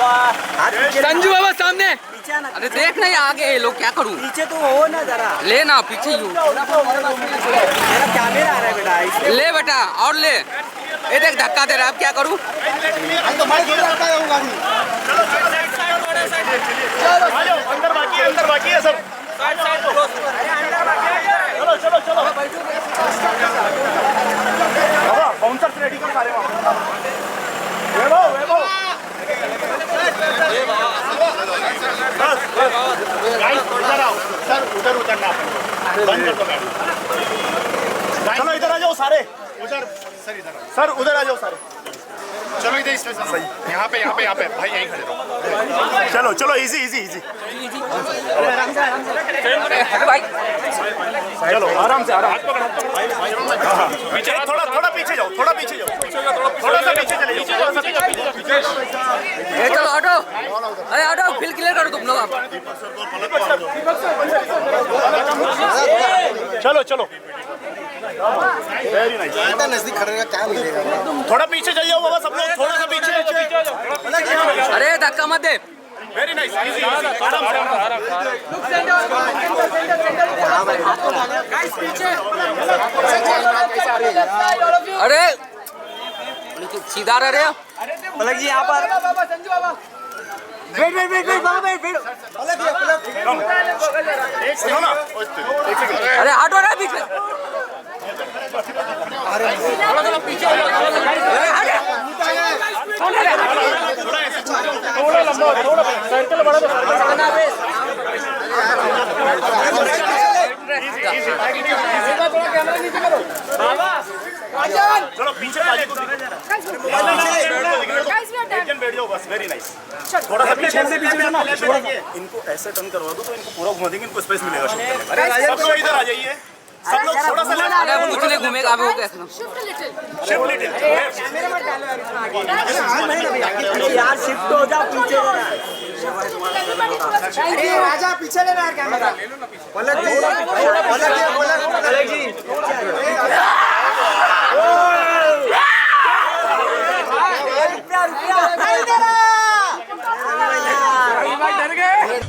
संजू बाबा सामने। पीछे आना। अरे देख नहीं आगे ये लोग, क्या करूं? पीछे तो हो ना जरा। ले ना पीछे ही हूँ। मेरा कैमरा आ रहा है बेटा इसलिए। ले बेटा और ले। ये देख धक्का दे रहा है, अब क्या करूं? अंदर बाकी है सब। चलो बाबा बाउंसर्स रेडी कर सारे वहां। वैभव गाइस इधर आओ सर, उधर उतरना बंद कर दो गाड़ी। चलो इधर आ जाओ सारे, उधर सर उधर आ जाओ सारे। चलो इधर सही, यहाँ पे भाई यहीं खड़े रहो। चलो इजी चलो आराम से पीछे थोड़ा पीछे जाओ, थोड़ा सा पीछे चले जाओ। ये चलो ऑटो, अरे ऑटो फिल क्लियर करो तुम लोग। चलो वेरी नाइस। नजदीक खड़े क्या मिलेगा? थोड़ा पीछे चले जाओ बाबा, सब लोग थोड़ा सा पीछे। अरे धक्का मत दे। Very nice. अरे सीधा रह रहे हो। पलक जी यहाँ पर। वेट बाबा वेट। एक सुनो ना, एक सेकंड। अरे हटो ना पीछे। थोड़ा पीछे। थोड़ा लंबा, थोड़ा सर्कल बड़ा तो थोड़ा कैमरा नीचे करो बाबा। चलो पीछे बैठ जाओ बस। Very nice. थोड़ा सा पीछे इनको ऐसे टर्न करवा दो तो इनको पूरा घुमा देंगे, इनको स्पेस मिलेगा शूट करने का। सब लोग इधर आ जाइए, सब लोग थोड़ा सा लेफ्ट। अरे कुछ नहीं घूमेगा अभी, वो कैसे? शिफ्ट लिटिल यार शिफ्ट हो जाओ पीछे। अरे राजा पीछे लेना यार camera. Palak ji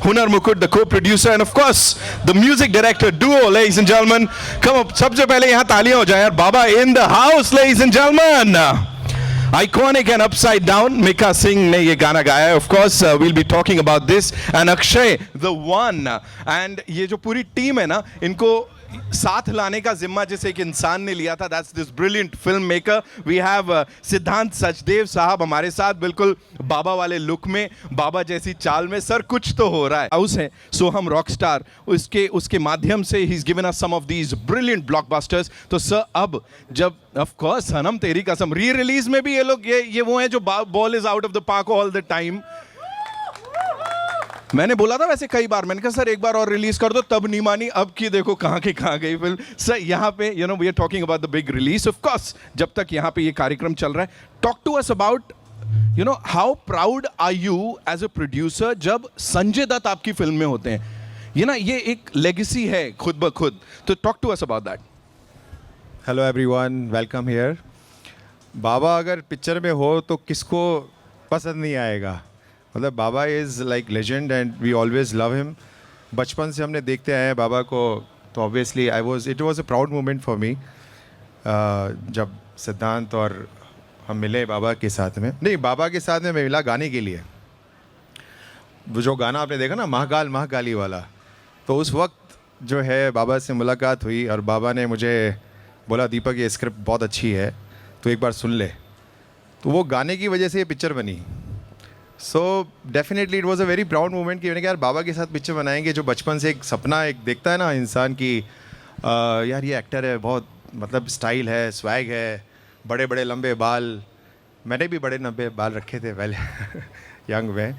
Hunar Mukut, the co-producer, and of course the music director duo, ladies and gentlemen. Come up, सबसे पहले यहाँ तालियां हो जाए यार. Baba in the house, ladies and gentlemen. Iconic and upside down, Mika Singh ने ये गाना गाया है. Of course, we'll be talking about this. And Akshay, the one. And ये जो पूरी टीम है ना, इनको साथ लाने का जिम्मा जिस एक इंसान ने लिया था, that's this brilliant film maker. We have Siddhant Sachdev साहब हमारे साथ, बिल्कुल बाबा वाले लुक में, बाबा जैसी चाल में. सर कुछ तो हो रहा है. हाउस है सोहम रॉकस्टार, उसके माध्यम से ही is given us some of these brilliant blockbusters. तो सर अब जब ऑफ कोर्स सनम तेरी कसम री रिलीज में भी ये लोग ये वो हैं जो ball is out of the park all the time. मैंने बोला था वैसे कई बार, मैंने कहा सर एक बार और रिलीज कर दो, तब नहीं मानी. अब की देखो कहाँ की कहाँ गई फिल्म. सर यहाँ पे we are talking about the big release. Of course जब तक यहाँ पे ये कार्यक्रम चल रहा है, talk to us about how proud are you as a producer जब संजय दत्त आपकी फिल्म में होते हैं. ये एक लेगेसी है खुद ब खुद. तो talk to us about that. Hello everyone, welcome here. बाबा अगर पिक्चर में हो तो किसको पसंद नहीं आएगा. मतलब बाबा is like legend and we always love him. बचपन से हमने देखते आए हैं बाबा को, तो obviously it was a proud moment for me जब सिद्धांत और हम मिले बाबा के साथ में. नहीं, बाबा के साथ में मैं मिला गाने के लिए. वो जो गाना आपने देखा ना, महाकाली वाला, तो उस वक्त जो है बाबा से मुलाकात हुई और बाबा ने मुझे बोला दीपक ये स्क्रिप्ट बहुत अच्छी है, तो एक बार सुन ले. तो वो गाने की वजह से ये पिक्चर बनी. So definitely it was a very proud moment कि मैंने कहा यार बाबा के साथ पिक्चर बनाएंगे. जो बचपन से एक सपना एक देखता है ना इंसान की, यार ये एक्टर है, बहुत मतलब स्टाइल है, स्वैग है, बड़े बड़े लंबे बाल. मैंने भी बड़े लंबे बाल रखे थे पहले यंग में.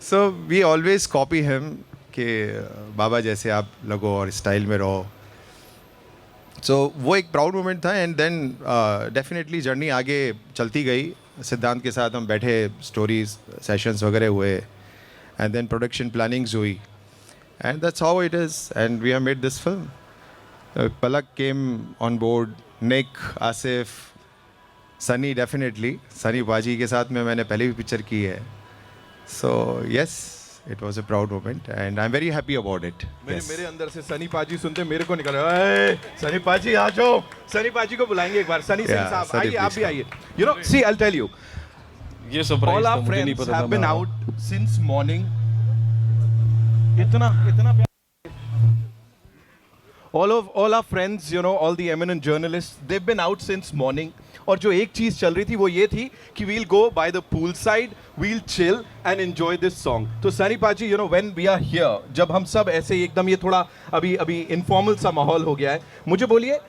So we always copy him कि बाबा जैसे आप लगो और स्टाइल में रहो. सो वो एक प्राउड मोमेंट था. एंड देन डेफिनेटली जर्नी आगे चलती गई. सिद्धांत के साथ हम बैठे, स्टोरीज सेशंस वगैरह हुए, एंड देन प्रोडक्शन प्लानिंग्स हुई, and that's how it is. And we have made this film. Palak came on board, Nick, Asif, Sunny. Definitely Sunny बाजी के साथ में मैंने पहले भी पिक्चर की है. So yes, it was a proud moment, and I'm very happy about it. Yes. मेरे अंदर से सनी पाजी सुनते मेरे को निकल रहा सनी पाजी आ जाओ सनी पाजी को बुलाएंगे एक बार सनी सिंह Yeah, साहब Sunny, आइए आप please भी come. आइए you know see I'll tell you ये सरप्राइज all था our मुझे नहीं friends पता था have been मैं out since morning इतना प्यार all our friends, you know, all the eminent journalists, they've been out since morning. और जो एक चीज चल रही थी वो ये थी कि we'll go by the poolside, we'll chill and enjoy this song. तो सनी पाजी, you know, when we are here, जब हम सब ऐसे एकदम ये थोड़ा अभी informal सा माहौल हो गया है, मुझे बोलिए,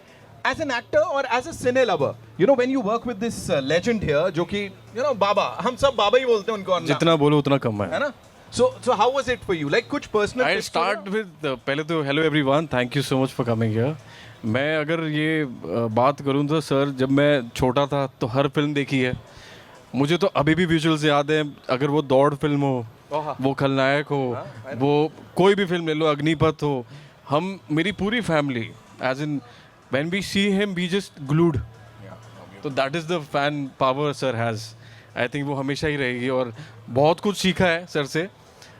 as an actor or as a cine lover, you know, when you work with this legend here, जो कि, you know, बाबा, हम सब बाबा ही बोलते हैं उनको अन्ना, जितना बोलो उतना कम है है ना? So how was it for you? Like कुछ personal? आई स्टार्ट विद पहले तो hello everyone thank you so much for coming here मैं अगर ये बात करूँ तो सर जब मैं छोटा था तो हर फिल्म देखी है मुझे तो अभी भी विजुअल्स याद है अगर वो दौड़ फिल्म हो वो खलनायक हो वो कोई भी फिल्म ले लो अग्निपथ हो हम मेरी पूरी family as in when we see him we just glued तो that is the fan power sir has I think वो हमेशा ही रहेगी और बहुत कुछ सीखा है सर से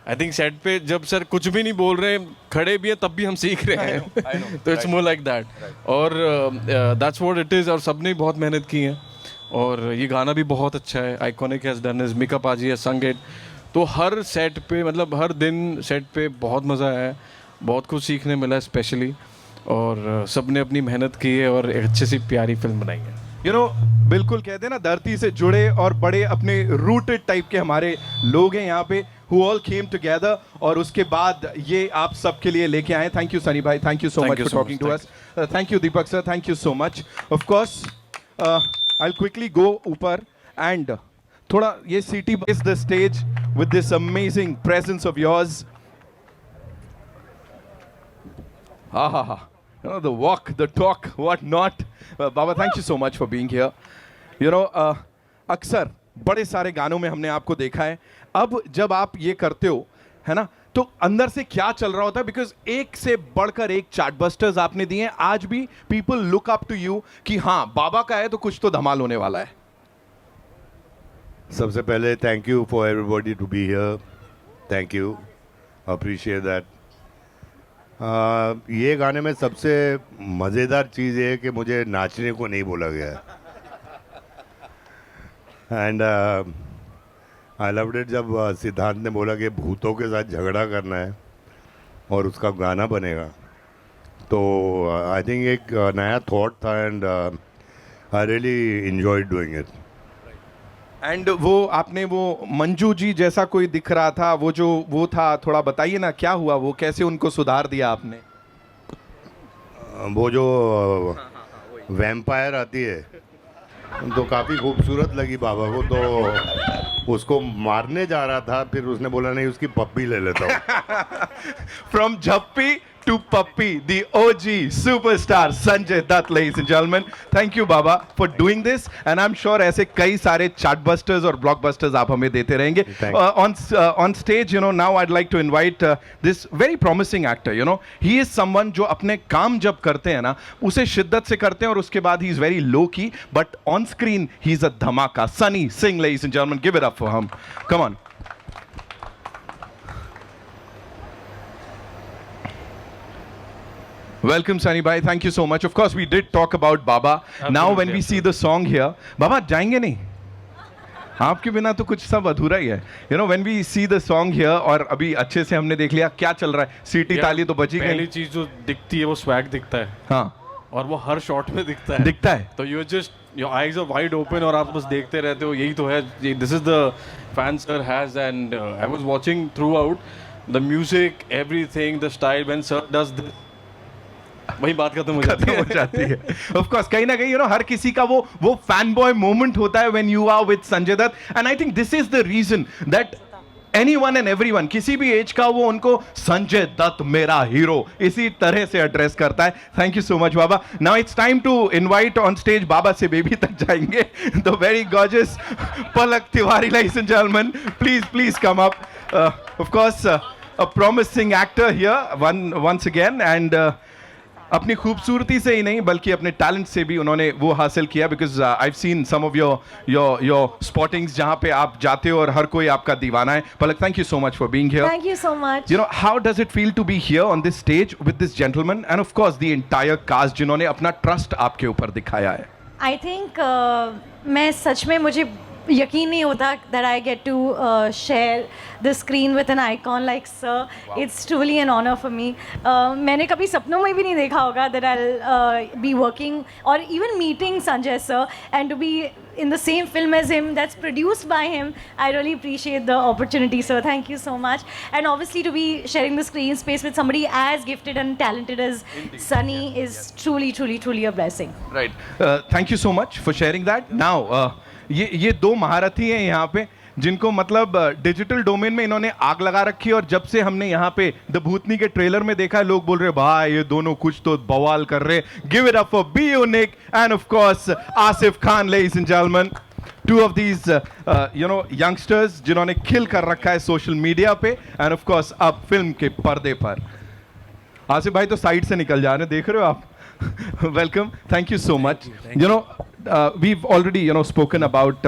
आई थिंक सेट पे जब सर कुछ भी नहीं बोल रहे खड़े भी हैं तब भी हम सीख रहे हैं तो इट्स मोर लाइक दैट और दैट्स व्हाट इट इज़ और सबने बहुत मेहनत की है और ये गाना भी बहुत अच्छा है iconic has done is Mika पाजी हैज़ संग इट तो हर सेट पे मतलब हर दिन सेट पे बहुत मज़ा आया है बहुत कुछ सीखने मिला स्पेशली और सबने अपनी मेहनत की है और एक अच्छी सी प्यारी फिल्म बनाई है You know, बिल्कुल कहते हैं ना धरती से जुड़े और बड़े अपने रूटेड टाइप के हमारे लोग हैं यहाँ पे who all came together और उसके बाद ये आप सबके लिए लेके आए थैंक यू सनी भाई thank you so much for talking to us thank you Deepak sir thank you so much of course I quickly go ऊपर एंड थोड़ा ये city is the stage with this amazing presence of yours हा हा हा You know, the walk, the talk, what not. Baba, thank you so much for being here. You know, अक्सर बड़े सारे गानों में हमने आपको देखा है अब जब आप ये करते हो है ना तो अंदर से क्या चल रहा होता है बिकॉज एक से बढ़कर एक चार्टबस्टर्स आपने दिए हैं आज भी people look up to you कि हाँ बाबा का है तो कुछ तो धमाल होने वाला है सबसे पहले thank you for everybody to be here thank you appreciate that ये गाने में सबसे मज़ेदार चीज़ ये है कि मुझे नाचने को नहीं बोला गया एंड आई लव्ड इट जब सिद्धांत ने बोला कि भूतों के साथ झगड़ा करना है और उसका गाना बनेगा तो आई थिंक एक नया थॉट था and I really enjoyed doing it and वो आपने वो मंजू जी जैसा कोई दिख रहा था वो था थोड़ा बताइए ना क्या हुआ वो कैसे उनको सुधार दिया आपने वो जो वैम्पायर आती है तो काफ़ी खूबसूरत लगी बाबा को तो उसको मारने जा रहा था फिर उसने बोला नहीं उसकी पप्पी ले लेता हूँ from झप्पी to Puppy, the OG superstar Sanjay Dutt, ladies and gentlemen. Thank you, Baba, for doing this. And I'm sure ऐसे कई सारे chartbusters और blockbusters आप हमें देते रहेंगे. On stage, you know, now I'd like to invite this very promising actor. You know, he is someone जो अपने काम जब करते हैं ना, उसे शिद्दत से करते हैं और उसके बाद he is very low key, but on screen he is a धमाका. Sunny Singh, ladies and gentlemen, give it up for him. Come on. Welcome, Sunny Bhai. Thank you so much. Of course, we did talk about Baba. Now, when we see the song here, Baba, जाएंगे नहीं? आपके बिना तो कुछ सब अधूरा ही है. You know, when we see the song here, और अभी अच्छे से हमने देख लिया क्या चल रहा है. सीटी ताली तो बची गई. पहली चीज जो दिखती है वो स्वैग दिखता है. हाँ. और वो हर शॉट में दिखता है. दिखता है. तो you just your eyes are wide open और आप बस देखते रहते हो यही तो है. This is the fan sir has and I was watching throughout the music, everything, the style when sir does this. वही बात खत्म हो जाती है. Of course, कहीं ना कहीं you know हर किसी का वो फैन बॉय मोमेंट होता है when you are with Sanjay Dutt and I think this is the reason that anyone and everyone किसी भी एज का वो उनको संजय दत्त मेरा हीरो इसी तरह से एड्रेस करता है. थैंक यू सो मच बाबा. Now it's time to invite on stage बाबा से बेबी तक जाएंगे the very gorgeous Palak Tiwari ladies and gentlemen, please come up. Of course, a promising actor here once again and अपनी खूबसूरती से ही नहीं बल्कि अपने टैलेंट से भी उन्होंने वो हासिल किया, because I have seen some of your spottings जहां पे आप जाते हो और हर कोई आपका दीवाना है. Palak, thank you so much for being here. Thank you so much. You know, how does it feel to be here on this stage with this gentleman and of course the entire cast जिन्होंने अपना trust आपके ऊपर दिखाया है? I think मैं सच में मुझे यकीन नहीं होता that I get to share the screen with an icon like sir. Wow. It's truly an honor for me. मैंने कभी सपनों में भी नहीं देखा होगा that I'll be working or even meeting Sanjay sir and to be in the same film as him that's produced by him. I really appreciate the opportunity, sir. Thank you so much. And obviously to be sharing the screen space with somebody as gifted and talented as Sunny is truly a blessing. Right. Thank you so much for sharing that. Now, ये दो महारथी हैं यहाँ पे जिनको मतलब digital domain में इन्होंने आग लगा रखी है, और जब से हमने यहाँ पे द भूतनी के ट्रेलर में देखा है लोग बोल रहे भाई ये दोनों कुछ तो बवाल कर रहे. Give it up for be unique end of course Asif Khan, ladies and gentleman. Two of these youngsters जिन्होंने खिल कर रखा है सोशल मीडिया पे एंड ऑफ कोर्स अब फिल्म के पर्दे पर. आसिफ भाई तो साइड से निकल जा रहे हैं, देख रहे हो आप. Welcome. Thank you so much. You know, we've already spoken about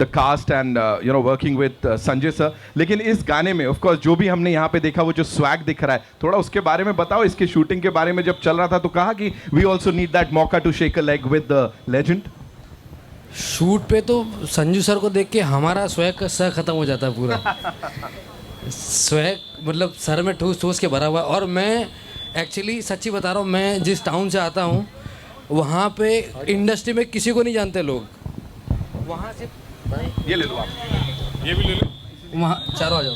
the cast and working with Sanjay sir. लेकिन इस गाने में of course जो भी हमने यहाँ पे देखा वो जो swag दिख रहा है, थोड़ा उसके बारे में बताओ. इसके शूटिंग के बारे में जब चल रहा था तो कहा कि we also need that मौका to shake a leg with the legend. Shoot पे तो संजू सर को देख के हमारा स्वैग सर खत्म हो जाता है पूरा. स्वैग मतलब सर में ठूस ठूस के भरा हुआ. और मैं एक्चुअली सच्ची बता रहा हूँ, मैं जिस टाउन से आता हूँ वहाँ पे इंडस्ट्री में किसी को नहीं जानते लोग. वहाँ से ये ले लो आप, ये भी ले लो. वहाँ चारों आ जाओ.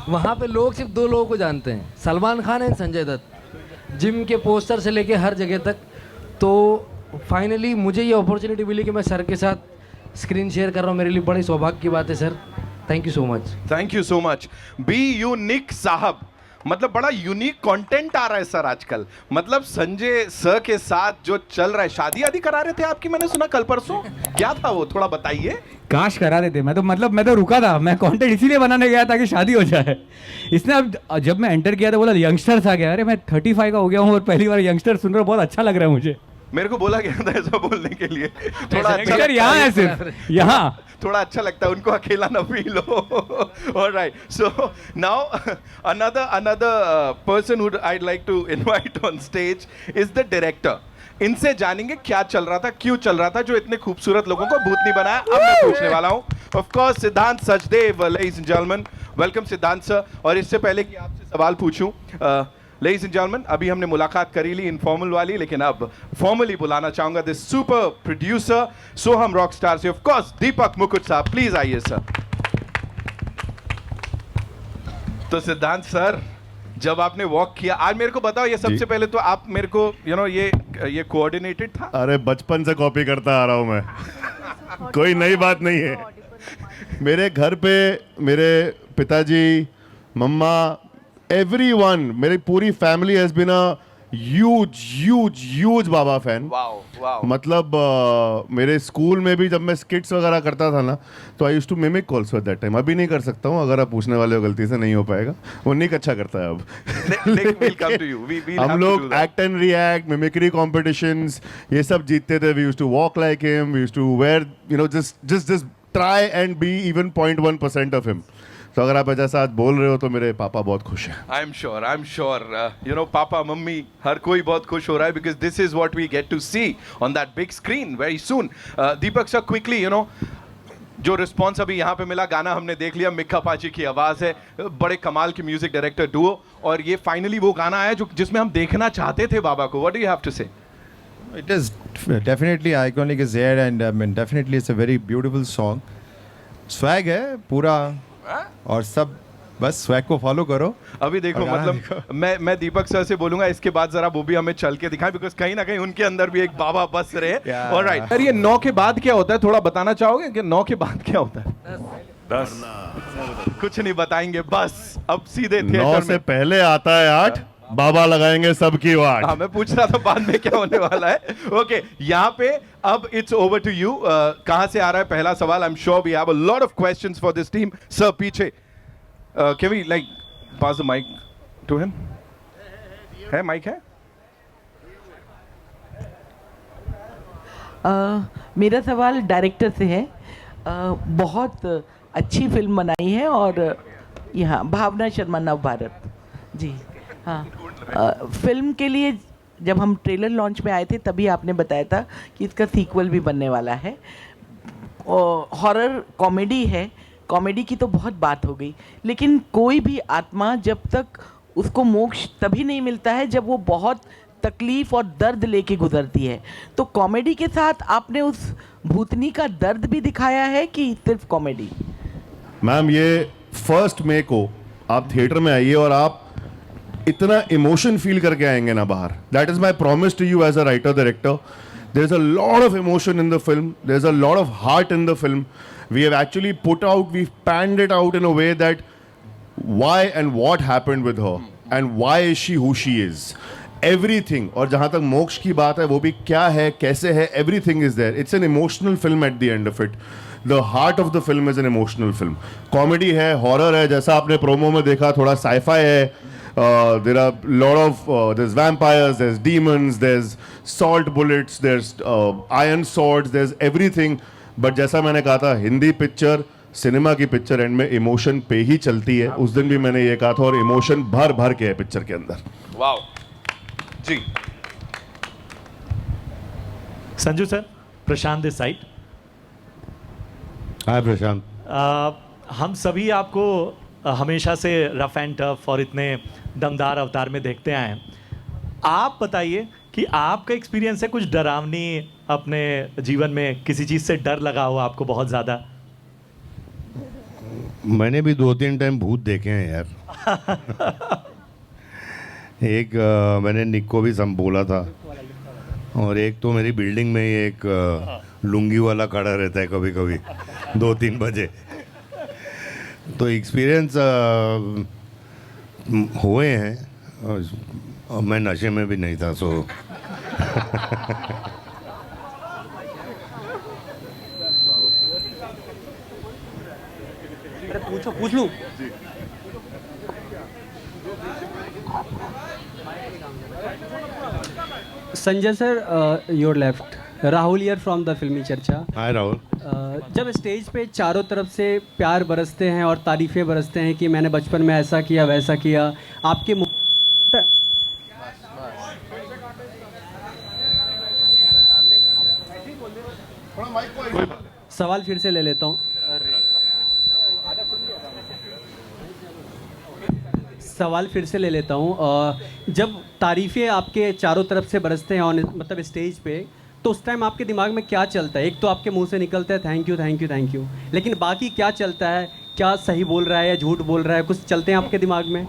वहाँ पे लोग सिर्फ दो लोगों को जानते हैं, सलमान खान एंड संजय दत्त. जिम के पोस्टर से लेके हर जगह तक. तो फाइनली मुझे ये अपॉर्चुनिटी मिली कि मैं सर के साथ स्क्रीन शेयर कर रहा हूँ. मेरे लिए बड़ी सौभाग्य की बात है sir. Thank you so much. Thank you so much. Be unique साहब, मतलब बड़ा यूनिक कंटेंट आ रहा है सर आजकल. मतलब संजय सर के साथ जो चल रहा है, शादी आदि करा रहे थे आपकी, मैंने सुना कल परसों. क्या था वो, थोड़ा बताइए. काश करा देते. मैं तो रुका था. मैं कंटेंट इसीलिए बनाने गया ताकि शादी हो जाए. इसने अब जब मैं एंटर किया था बोला यंगस्टर था क्या. अरे मैं 35 का हो गया हूँ और पहली बार यंगस्टर सुन रहा हूँ. बहुत अच्छा लग रहा है मुझे. मेरे को बोला गया था ऐसा बोलने के लिए. थोड़ा अच्छा यहाँ है, सिर्फ यहाँ थोड़ा अच्छा लगता है उनको अकेला ना फील हो. Alright, so now another person who I'd like to invite on stage is the director. इनसे जानेंगे क्या चल रहा था, क्यों चल रहा था, जो इतने खूबसूरत लोगों को भूतनी बनाया. अब मैं पूछने वाला हूँ ऑफ कोर्स सिद्धांत Sachdev. Ladies and gentleman, welcome सिद्धांत सर. और इससे पहले कि आपसे सवाल पूछूं, लेडीज एंड जेंटलमैन, अभी हमने मुलाकात करी ली इनफॉर्मल वाली, लेकिन अब फॉर्मली बुलाना चाहूंगा this super producer Soham Rockstar से ऑफ कोर्स दीपक मुकुट साहब. प्लीज आइए सर. तो सिद्धांत सर, जब आपने वॉक किया आज, मेरे को बताओ ये सबसे पहले तो आप मेरे को ये कोऑर्डिनेटेड था. अरे बचपन से कॉपी करता आ रहा हूं मैं. कोई नई बात नहीं है. मेरे घर पे मेरे पिताजी, मम्मा, everyone, मेरी पूरी family has been a huge Baba fan. मतलब मेरे स्कूल में भी जब मैं स्किट्स वगैरह करता था ना, तो I used to mimic also at that time. अभी नहीं कर सकता हूँ, अगर आप पूछने वाले हो गलती से नहीं हो पाएगा. वो निक अच्छा करता है अब. हम लोग act and react, mimicry competitions, ये सब जीतते थे. We used to walk like him, we used to wear just try and be even 0.1% of him. तो अगर आप ऐसा आज बोल रहे हो तो मेरे पापा बहुत खुश हैं. आई एम श्योर पापा मम्मी हर कोई बहुत खुश हो रहा है, because this is what we get to see on that big screen very soon. Deepak sir, quickly जो रिस्पॉन्स अभी यहाँ पे मिला, गाना हमने देख लिया, मिक्का पाची की आवाज़ है, बड़े कमाल के म्यूजिक डायरेक्टर डुओ, और ये फाइनली वो गाना आया जो जिसमें हम देखना चाहते थे बाबा को. What do you have to say? It is definitely iconic is there, and I mean definitely it's a very beautiful song. Swag है पूरा, और सब बस swag को फॉलो करो. अभी देखो मतलब मैं दीपक सर से बोलूंगा इसके बाद जरा वो भी हमें चल के दिखाएं, बिकॉज कहीं ना कहीं उनके अंदर भी एक बाबा बस रहे. ऑलराइट सर, ये 9 के बाद क्या होता है, थोड़ा बताना चाहोगे कि 9 के बाद क्या होता है? 10 कुछ नहीं बताएंगे, बस अब सीधे 9 से पहले आता है 8. बाबा लगाएंगे सबकी वाट. हाँ, मैं पूछ रहा था बाद में क्या होने वाला है. ओके, यहाँ पे अब इट्स ओवर टू यू. कहाँ से आ रहा है पहला सवाल? I am sure we have a lot of questions for this team. Sir पीछे, can we pass the mic to him? है माइक है? मेरा सवाल डायरेक्टर से है। बहुत अच्छी फिल्म बनाई है और यहाँ भावना शर्मा नव भारत जी। हाँ, फिल्म के लिए जब हम ट्रेलर लॉन्च में आए थे तभी आपने बताया था कि इसका सीक्वल भी बनने वाला है। और हॉरर कॉमेडी है, कॉमेडी की तो बहुत बात हो गई, लेकिन कोई भी आत्मा जब तक उसको मोक्ष तभी नहीं मिलता है जब वो बहुत तकलीफ और दर्द लेके गुजरती है। तो कॉमेडी के साथ आपने उस भूतनी का दर्द भी दिखाया है कि सिर्फ कॉमेडी? मैम, ये 1 मई को आप थिएटर में आइए और आप इतना इमोशन फील करके आएंगे ना बाहर। That is my promise to you as a writer director. There is a lot of emotion in the film, there is a lot of heart in the film. We have actually put out, we've panned it out in a way that why and what happened with her and why is she who she is. Everything. और जहाँ तक मोक्ष की बात है वो भी क्या है, कैसे है, everything is there. It's an emotional film at the end of it. The heart of the film is an emotional film. Comedy है, horror है, जैसा आपने प्रोमो में देखा थोड़ा sci-fi है. There are lot of there's vampires, there's demons, there's salt bullets, there's iron swords, there's everything. But जैसा मैंने कहा था, हिंदी पिक्चर सिनेमा की पिक्चर एंड में इमोशन पे ही चलती है. उस दिन भी मैंने ये कहा था और इमोशन भर भर के है पिक्चर के अंदर. वाओ जी. Sanju sir, Prashant this side. Hi Prashant. हम सभी आपको हमेशा से रफ एंड टफ और इतने दमदार अवतार में देखते आए हैं. आप बताइए कि आपका एक्सपीरियंस है कुछ डरावनी अपने जीवन में, किसी चीज़ से डर लगा हो आपको बहुत ज़्यादा? मैंने भी 2-3 टाइम भूत देखे हैं यार. एक मैंने निक को भी बोला था, और एक तो मेरी बिल्डिंग में ही एक लुंगी वाला खड़ा रहता है कभी कभी 2-3 बजे. तो एक्सपीरियंस हुए हैं. और मैं नशे में भी नहीं था, सो पूछ लूं. Sanjay sir, your left. Rahul here from the फिल्मी चर्चा. हाय राहुल. जब स्टेज पे चारों तरफ से प्यार बरसते हैं और तारीफ़ें बरसते हैं कि मैंने बचपन में ऐसा किया वैसा किया, आपके सवाल फिर से ले लेता हूँ. सवाल फिर से ले लेता हूँ. जब तारीफ़ें आपके चारों तरफ से बरसते हैं और मतलब स्टेज पे, तो उस टाइम आपके दिमाग में क्या चलता है? एक तो आपके मुंह से निकलता है thank you thank you thank you, लेकिन बाकी क्या चलता है? क्या सही बोल रहा है या झूठ बोल रहा है? कुछ चलते हैं आपके दिमाग में?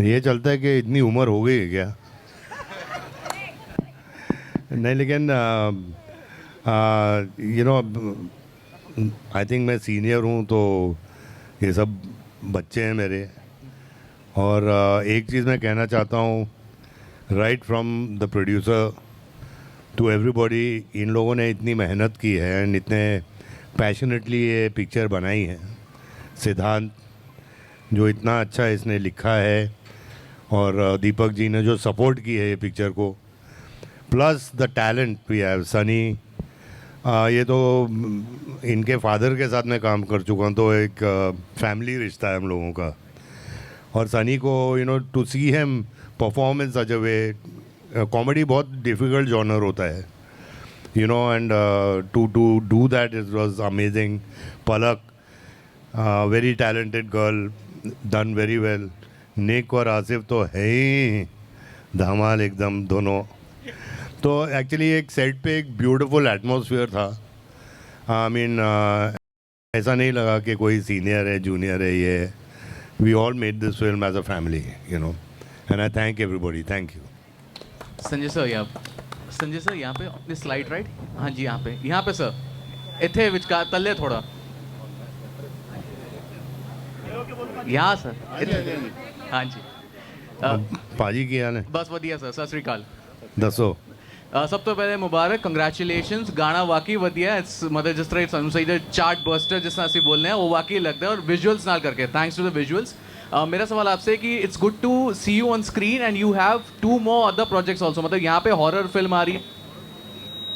ये चलता है कि इतनी उम्र हो गई है क्या. नहीं, लेकिन यू नो, आई थिंक मैं सीनियर हूँ तो ये सब बच्चे हैं मेरे. और एक चीज़ मैं कहना चाहता हूँ, right from the producer to everybody, इन लोगों ने इतनी मेहनत की है एंड इतने पैशनेटली ये पिक्चर बनाई है. सिद्धांत जो इतना अच्छा इसने लिखा है, और दीपक जी ने जो सपोर्ट की है ये पिक्चर को, plus the talent we have. Sunny, ये तो इनके फादर के साथ मैं काम कर चुका हूँ, तो एक फैमिली रिश्ता है हम लोगों का. और सनी को you know to see him perform in such a way, comedy बहुत डिफ़िकल्ट जॉनर होता है, you know, and to do that it was amazing. Palak, very talented girl, done very well. Nick और आसिफ तो है ही धमाल एकदम दोनों. तो एक्चुअली एक सेट पे एक ब्यूटीफुल एटमॉस्फेयर था. आई मीन ऐसा नहीं लगा कि कोई सीनियर है जूनियर है. ये we all made this film as a family, you know, and I thank everybody. Thank you. Sanjay sir, यहाँ पे अपनी स्लाइड राइट. हाँ जी, यहाँ पे सर, इथे विचकार तले थोड़ा. यहाँ सर, हाँ जी. पाजी की हाल है? बस वधिया सर, सत श्री अकाल. दसो. सब तो पहले मुबारक, कंग्रेचुलेशंस. गाना वाकई वधिया है. मतलब जिस तरह ਸਾਨੂੰ ਸਹੀ चार्ट बस्टर जिस तरह ਅਸੀਂ बोलने हैं वो वाकई लगता है, और विजुअल्स नाल करके थैंक्स टू द विजुअल्स. मेरा सवाल आपसे है कि it's good to see you on screen and you have 2 more other projects also. मतलब यहाँ पे हॉरर फिल्म आ रही है,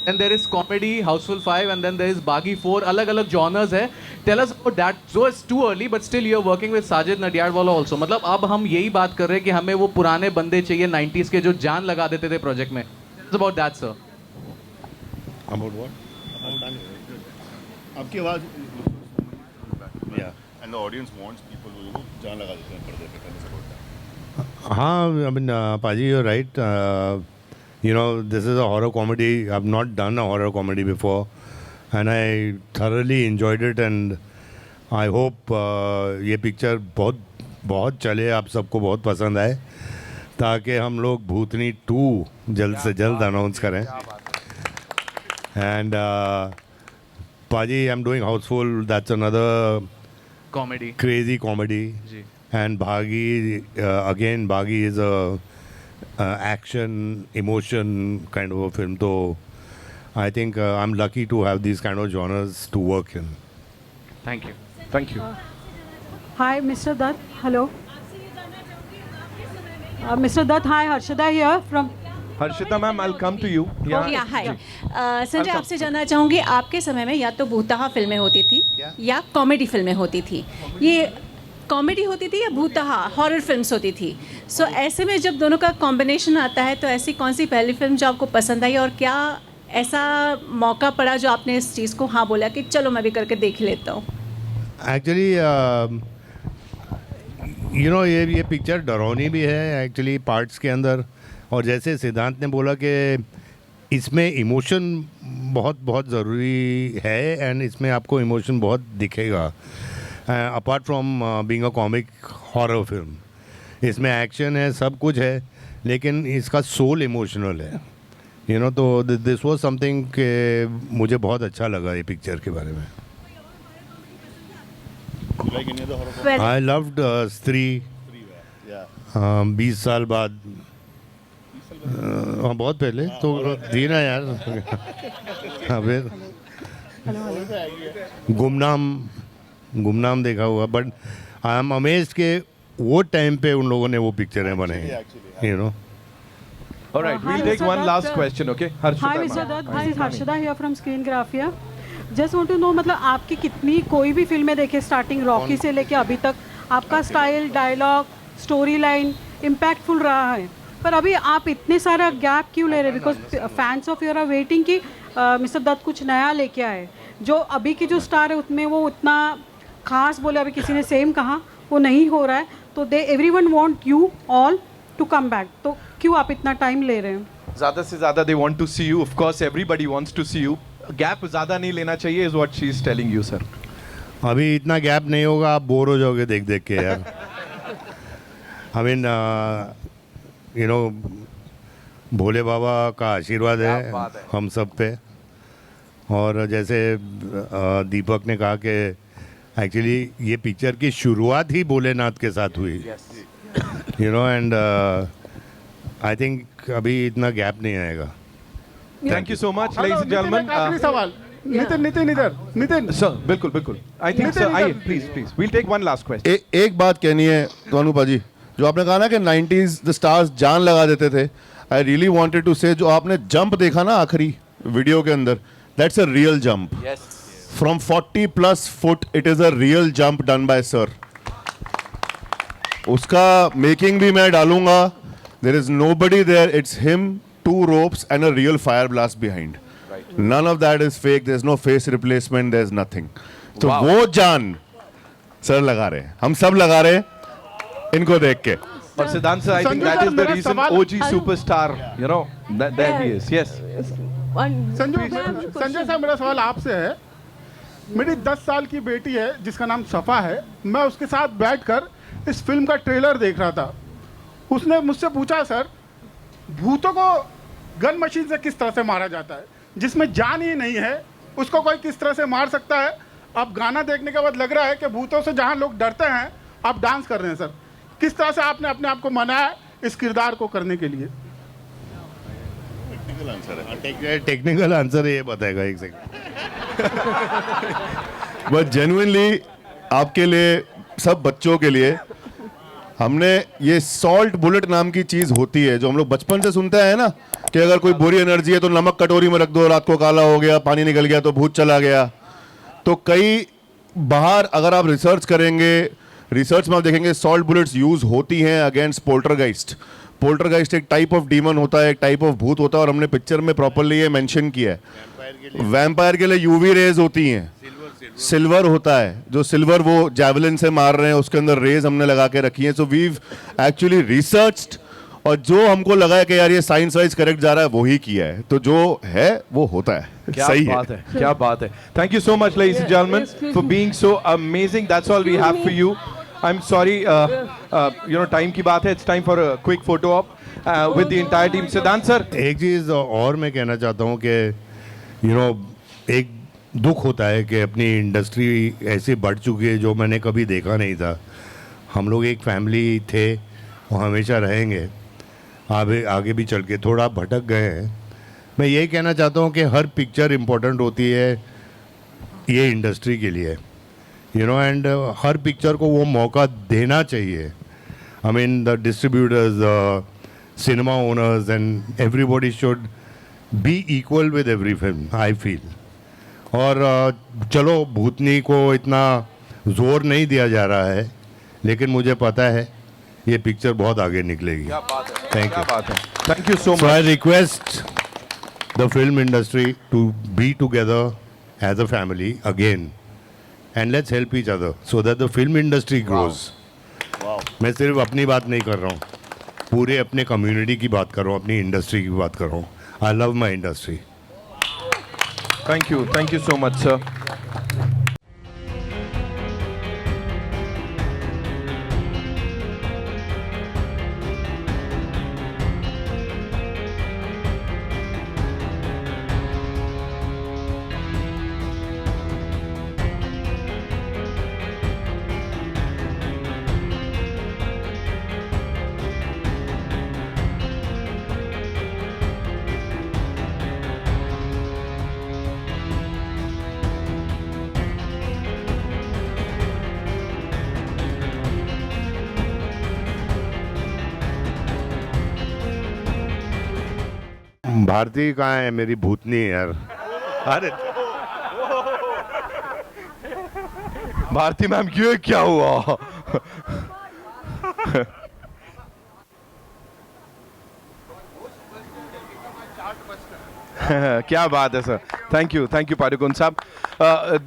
then there is comedy, Houseful 5, and then there is Baghi 4. अलग-अलग genres है. Tell us about that. So it's too early, but still you're working with Sajid Nadiadwala also. मतलब अब हम यही बात कर रहे हैं कि हमें वो पुराने बंदे चाहिए 90s के जो जान लगा देते थे प्रोजेक्ट में. It's about that, sir. About what? आपकी आवाज yeah and the audience wants people who जान लगा देते हैं पर्दे पे करने से बोलता है. हाँ, I mean, Paji, you're right. You know, this is a horror comedy. I've not done a horror comedy before, and I thoroughly enjoyed it. And I hope ये पिक्चर बहुत चले, आप सबको बहुत पसंद आए, ताकि हम लोग भूतनी 2 जल्द से जल्द अनाउंस करें. And Paji, I'm doing Houseful. That's another Comedy. crazy comedy. Ji. And Bhagi, again, Bhagi is a action, emotion kind of a film. So I think I'm lucky to have these kind of genres to work in. Thank you. Thank you. Hi, Mr. Dutt. Hello. Mr. Dutt, hi, Harshada here from... Harshita ma'am, I'll come to you. या हाय संजय, आपसे जानना चाहूँगी, आपके समय में या तो भूतहा फिल्में होती थी या कॉमेडी फिल्में होती थी. ये कॉमेडी होती थी या भूतहा हॉरर फिल्म्स होती थी? सो ऐसे में जब दोनों का कॉम्बिनेशन आता है तो ऐसी कौन सी पहली फिल्म जो आपको पसंद आई, और क्या ऐसा मौका पड़ा जो आपने इस चीज़ को हाँ बोला कि चलो मैं भी करके देख लेता हूँ? एक्चुअली यू नो, ये पिक्चर डरावनी भी है एक्चुअली पार्ट्स के अंदर, और जैसे सिद्धांत ने बोला कि इसमें इमोशन बहुत ज़रूरी है, एंड इसमें आपको इमोशन बहुत दिखेगा apart from being a comic horror film. इसमें एक्शन है, सब कुछ है, लेकिन इसका सोल इमोशनल है, यू नो. तो दिस वाज समथिंग कि मुझे बहुत अच्छा लगा ये पिक्चर के बारे में. आई लव्ड स्त्री. 20 साल बाद, बहुत पहले तो थी ना यार. हाँ, फिर गुमनाम देखा हुआ, बट आई एम अमेज्ड के वो टाइम पे उन लोगों ने वो पिक्चरें बनाई, you know. All right, we'll take one last question, okay? Harshita. Hi, Mr. Dutt. This is Harshada here from Screen Graphia. Just want to know, मतलब आपकी कितनी कोई भी फिल्में देखे स्टार्टिंग रॉकी से लेके अभी तक, आपका style, dialogue, story line impactful रहा है, पर अभी आप इतने सारा गैप क्यों ले रहे? Because fans of your are waiting कि मिस्टर दत्त कुछ नया लेके आए. जो अभी की जो स्टार है उसमें वो उतना खास बोले, अभी किसी ने सेम कहा, वो नहीं हो रहा है, तो they everyone want you all to come back. तो क्यों आप इतना टाइम ले रहे हैं? ज़्यादा से ज़्यादा they want to see you. Of course, everybody wants to see you. Gap ज़्यादा नहीं लेना चाहिए, is what she is telling you, sir. अभी इतना गैप नहीं होगा, आप बोर हो जाओगे देख के यार. आई मीन, यू नो, भोले बाबा का आशीर्वाद है हम सब पे. और जैसे दीपक ने कहा कि एक्चुअली ये पिक्चर की शुरुआत ही भोलेनाथ के साथ हुई, you know. And I think अभी इतना गैप नहीं आएगा. Thank you so much, ladies and gentlemen. आखिरी सवाल. नितिन Sir, बिल्कुल. I think sir, आइए, please. We'll take one last question. एक बात कहनी है तोनू पाजी, जो आपने कहा ना कि 90s द स्टार्स जान लगा देते थे. आई रियली वांटेड टू से, जो आपने जंप देखा ना आखिरी वीडियो के अंदर, that's a real jump. From 40+ foot, it is a real jump done by sir. उसका मेकिंग भी मैं डालूंगा. There is nobody there, it's him, 2 ropes and a real fire blast behind. None of that is fake. There's no face replacement. There's nothing. तो वो जान sir लगा रहे हैं, हम सब लगा रहे हैं इनको देख के. और सिद्धांत sir, I think that is the reason OG superstar, you know, there he is. Yes. Sanjay साहब, मेरा सवाल आपसे है. मेरी 10 साल की बेटी है जिसका नाम सफ़ा है. मैं उसके साथ बैठकर इस फिल्म का ट्रेलर देख रहा था. उसने मुझसे पूछा, सर भूतों को गन मशीन से किस तरह से मारा जाता है, जिसमें जान ही नहीं है, उसको कोई किस तरह से मार सकता है? अब गाना देखने के बाद लग रहा है कि भूतों से जहां लोग डरते हैं, आप डांस कर रहे हैं. सर किस तरह से आपने अपने आप को मनाया इस किरदार को करने के लिए? टेक्निकल आंसर ये बताएगा, एक सेकंड. बट जेन्युइनली आपके लिए, सब बच्चों के लिए, हमने ये सॉल्ट बुलेट नाम की चीज़ होती है जो हम लोग बचपन से सुनते हैं ना, कि अगर कोई बुरी एनर्जी है तो नमक कटोरी में रख दो, रात को काला हो गया, पानी निकल गया तो भूत चला गया। तो कई बाहर अगर आप रिसर्च करेंगे, रिसर्च में आप देखेंगे सॉल्ट बुलेट्स यूज होती हैं अगेंस्ट पोल्टरगाइस्ट। पोल्टरगाइस्ट एक टाइप ऑफ डीमन होता है, एक टाइप ऑफ भूत होता है, और हमने पिक्चर में प्रॉपरली ये मेंशन किया है। वैम्पायर के लिए यूवी रेज होती हैं, सिल्वर होता है, जो सिल्वर वो जैवलिन से मार रहे हैं उसके अंदर रेज हमने लगा के रखी है। सो वीव एक्चुअली रिसर्च्ड, और जो हमको लगा है कि यार ये साइंस वाइज करेक्ट जा रहा है वही किया है, तो जो है वो होता है। क्या सही बात है, क्या बात है। Thank you so much, ladies and gentlemen, for being so amazing. That's all we have for you. I'm sorry, time की बात है. It's time for a quick photo op with the entire team. Siddhant sir. एक चीज़ और मैं कहना चाहता हूँ कि एक दुख होता है कि अपनी इंडस्ट्री ऐसे बढ़ चुकी है जो मैंने कभी देखा नहीं था। हम लोग एक फैमिली थे और हमेशा रहेंगे, आगे भी चल के थोड़ा भटक गए हैं। मैं यही कहना चाहता हूँ कि हर पिक्चर इम्पोर्टेंट होती है ये इंडस्ट्री के लिए, एंड हर पिक्चर को वो मौका देना चाहिए। I mean the distributors, cinema owners and everybody should be equal with every film, I feel. और चलो भूतनी को इतना जोर नहीं दिया जा रहा है, लेकिन मुझे पता है ये पिक्चर बहुत आगे निकलेगी। Thank you, thank you so much. I request the film industry to be together as a family again, and let's help each other so that the film industry grows. मैं सिर्फ अपनी बात नहीं कर रहा हूँ, पूरे अपने कम्युनिटी की बात कर रहा हूँ, अपनी इंडस्ट्री की बात कर रहा हूँ। I love my industry. Thank you so much, sir. Bharti कहाँ है मेरी भूतनी यार? अरे भारती मैम क्यों, क्या हुआ? क्या बात है sir. Thank you Padukone sahab.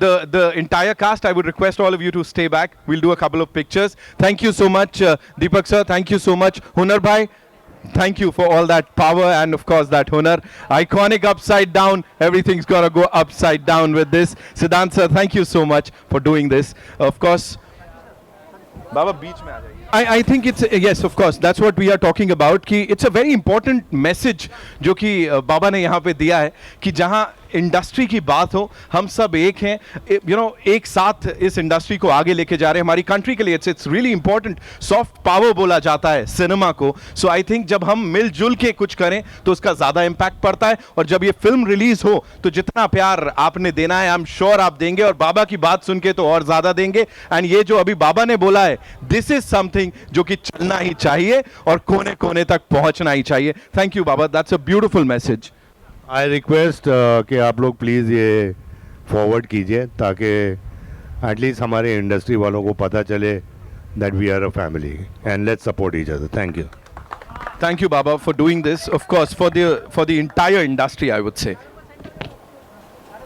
The entire cast, I would request all of you to stay back. We'll do a couple of pictures. Thank you so much Deepak sir, thank you so much Hunar bhai. Thank you for all that power and of course that hunar. Iconic upside down. Everything's got to go upside down with this. Siddhant sir, thank you so much for doing this. Of course, Baba beach mein aa jaiye. I think it's yes, of course. That's what we are talking about. कि it's a very important message जो कि बाबा ने यहाँ पे दिया है कि जहाँ इंडस्ट्री की बात हो, हम सब एक हैं, एक साथ इस इंडस्ट्री को आगे लेके जा रहे हैं हमारी कंट्री के लिए. It's really important. Soft power बोला जाता है सिनेमा को. सो आई थिंक जब हम मिलजुल के कुछ करें तो उसका ज़्यादा इम्पैक्ट पड़ता है. और जब ये फिल्म रिलीज हो तो जितना प्यार आपने देना है, आई एम श्योर आप देंगे, और बाबा की बात सुन के तो और ज़्यादा देंगे. एंड ये जो अभी बाबा ने बोला है, दिस इज समथिंग जो कि चलना ही चाहिए और कोने कोने तक पहुंचना ही चाहिए. Thank you Baba, that's a beautiful message. I request कि आप लोग प्लीज़ ये फॉरवर्ड कीजिए ताकि एटलीस्ट हमारे इंडस्ट्री वालों को पता चले that we are a family and let's support each other. Thank you Baba for doing this, of course for the entire industry I would say.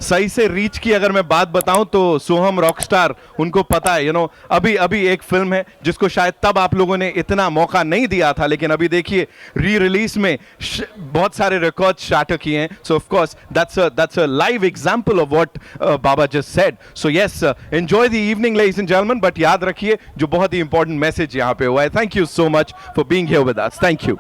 सही से रीच की अगर मैं बात बताऊं तो सोहम रॉकस्टार, उनको पता है अभी एक फिल्म है जिसको शायद तब आप लोगों ने इतना मौका नहीं दिया था, लेकिन अभी देखिए री रिलीज में बहुत सारे रिकॉर्ड शैटर किए हैं. सो of course that's a live example of what Baba just said. So yes, enjoy the evening ladies and gentleman, but याद रखिए जो बहुत ही इंपॉर्टेंट मैसेज यहाँ पे हुआ है. Thank you so much for being here with us. Thank you.